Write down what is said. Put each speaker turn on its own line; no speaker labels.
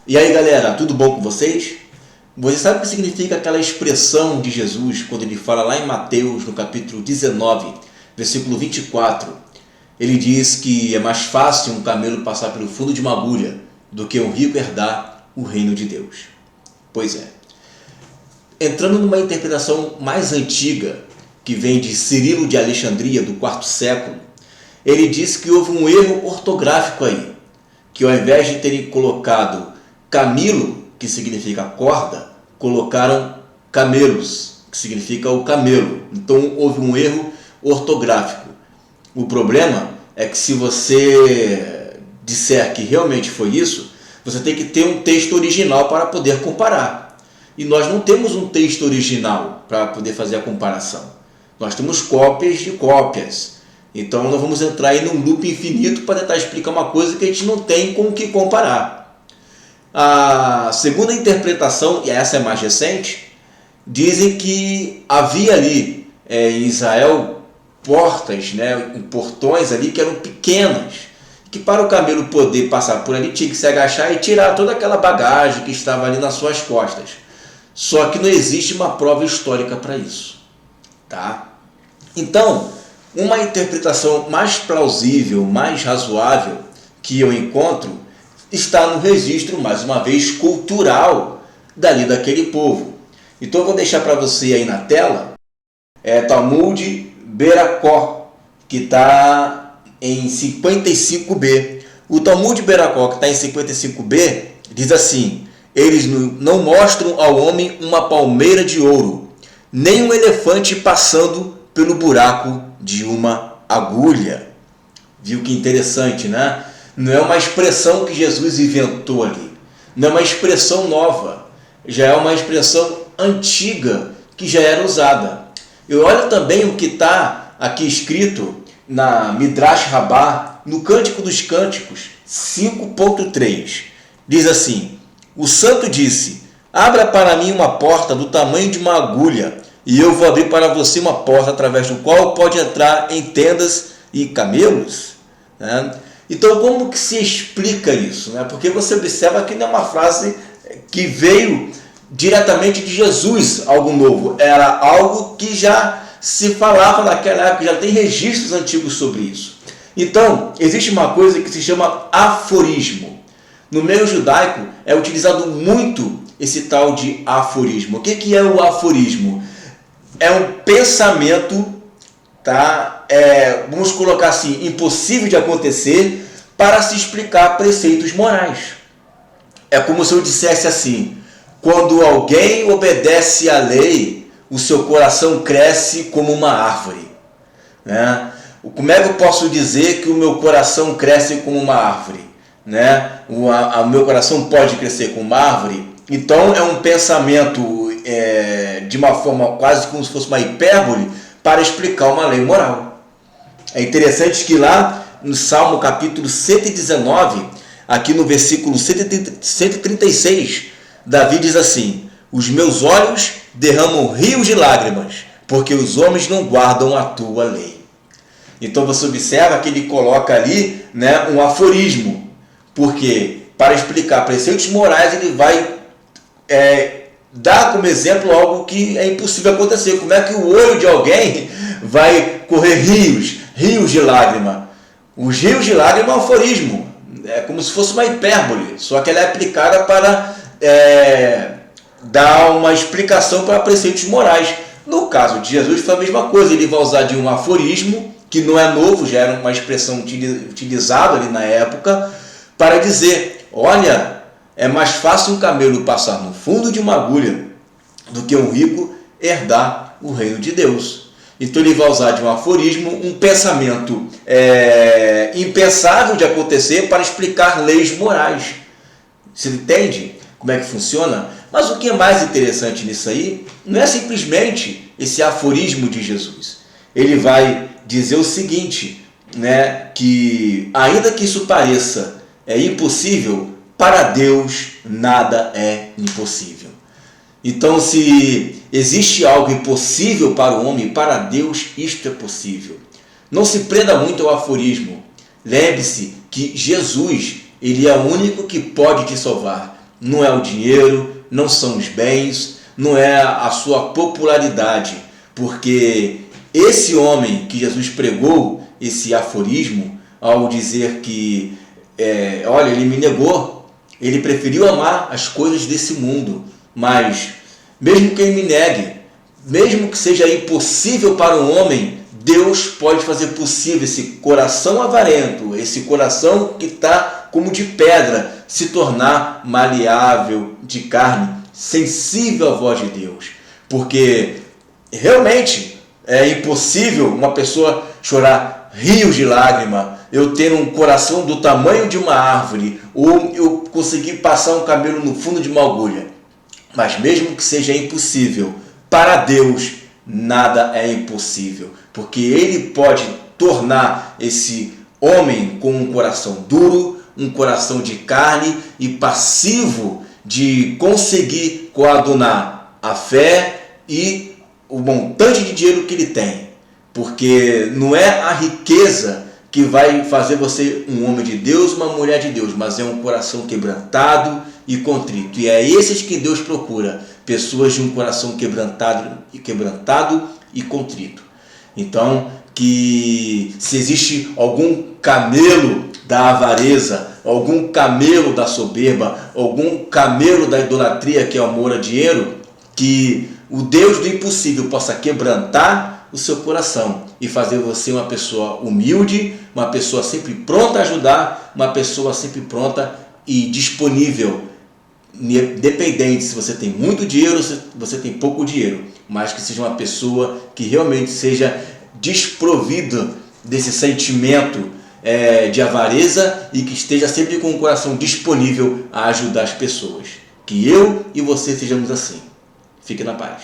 E aí galera, tudo bom com vocês? Você sabe o que significa aquela expressão de Jesus quando ele fala lá em Mateus, no capítulo 19, versículo 24? Ele diz que é mais fácil um camelo passar pelo fundo de uma agulha do que um rico herdar o reino de Deus. Pois é. Entrando numa interpretação mais antiga, que vem de Cirilo de Alexandria, do quarto século, ele diz que houve um erro ortográfico aí, que ao invés de terem colocado camilo, que significa corda, colocaram camelos, que significa o camelo. Então houve um erro ortográfico. O problema é que se você disser que realmente foi isso, você tem que ter um texto original para poder comparar. E nós não temos um texto original para poder fazer a comparação. Nós temos cópias de cópias. Então nós vamos entrar aí num loop infinito para tentar explicar uma coisa que a gente não tem com o que comparar. A segunda interpretação, e essa é mais recente, dizem que havia ali em Israel portas, portões ali que eram pequenas, que para o camelo poder passar por ali tinha que se agachar e tirar toda aquela bagagem que estava ali nas suas costas. Só que não existe uma prova histórica para isso, tá? Então, uma interpretação mais plausível, mais razoável que eu encontro está no registro, mais uma vez, cultural dali daquele povo. Então eu vou deixar para você aí na tela, Talmud Beracó, que está em 55b. O Talmud Beracó, que está em 55b, diz assim: eles não mostram ao homem uma palmeira de ouro, nem um elefante passando pelo buraco de uma agulha. Viu que interessante, né? Não é uma expressão que Jesus inventou ali. Não é uma expressão nova. Já é uma expressão antiga que já era usada. E olha também o que está aqui escrito na Midrash Rabbah, no Cântico dos Cânticos 5.3. Diz assim: o santo disse: abra para mim uma porta do tamanho de uma agulha, e eu vou abrir para você uma porta através do qual pode entrar em tendas e camelos. Então, como que se explica isso? Porque você observa que não é uma frase que veio diretamente de Jesus, algo novo. Era algo que já se falava naquela época, já tem registros antigos sobre isso. Então, existe uma coisa que se chama aforismo. No meio judaico é utilizado muito esse tal de aforismo. O que é o aforismo? É um pensamento, vamos colocar assim, impossível de acontecer para se explicar preceitos morais. É como se eu dissesse assim: quando alguém obedece à lei, o seu coração cresce como uma árvore. Como é que eu posso dizer que o meu coração cresce como uma árvore? O meu coração pode crescer como uma árvore? Então é um pensamento de uma forma quase como se fosse uma hipérbole para explicar uma lei moral. É interessante que lá no Salmo capítulo 119, aqui no versículo 136, Davi diz assim: os meus olhos derramam rios de lágrimas, porque os homens não guardam a tua lei. Então você observa que ele coloca ali um aforismo, porque para explicar preceitos morais ele vai dar como exemplo algo que é impossível acontecer. Como é que o olho de alguém vai correr rios de lágrima? Os rios de lágrima é um aforismo, é como se fosse uma hipérbole, só que ela é aplicada para dar uma explicação para preceitos morais. No caso de Jesus foi a mesma coisa, ele vai usar de um aforismo, que não é novo, já era uma expressão utilizada ali na época, para dizer: olha, é mais fácil um camelo passar no fundo de uma agulha do que um rico herdar o reino de Deus. Então ele vai usar de um aforismo um pensamento impensável de acontecer para explicar leis morais. Você entende como é que funciona? Mas o que é mais interessante nisso aí não é simplesmente esse aforismo de Jesus. Ele vai dizer o seguinte, que ainda que isso pareça impossível, para Deus nada é impossível. Então, se existe algo impossível para o homem, para Deus isto é possível. Não se prenda muito ao aforismo. Lembre-se que Jesus, ele é o único que pode te salvar. não é o dinheiro, não são os bens, não é a sua popularidade, porque esse homem que Jesus pregou, esse aforismo, ao dizer que, olha, ele me negou, ele preferiu amar as coisas desse mundo, mas mesmo que ele me negue, mesmo que seja impossível para o homem, Deus pode fazer possível esse coração avarento, esse coração que está como de pedra, se tornar maleável de carne, sensível à voz de Deus. Porque realmente é impossível uma pessoa chorar rios de lágrima, eu ter um coração do tamanho de uma árvore, ou eu conseguir passar um camelo no fundo de uma agulha. Mas mesmo que seja impossível, para Deus nada é impossível, porque Ele pode tornar esse homem com um coração duro, um coração de carne e passivo de conseguir coadunar a fé e o montante de dinheiro que ele tem. Porque não é a riqueza que vai fazer você um homem de Deus, uma mulher de Deus, mas é um coração quebrantado e contrito. E é esses que Deus procura, pessoas de um coração quebrantado e contrito. Então, que se existe algum camelo da avareza, algum camelo da soberba, algum camelo da idolatria, que é o amor a dinheiro, que o Deus do impossível possa quebrantar o seu coração e fazer você uma pessoa humilde, uma pessoa sempre pronta a ajudar, uma pessoa sempre pronta e disponível, independente se você tem muito dinheiro ou se você tem pouco dinheiro, mas que seja uma pessoa que realmente seja desprovida desse sentimento de avareza e que esteja sempre com o coração disponível a ajudar as pessoas. Que eu e você sejamos assim. Fique na paz.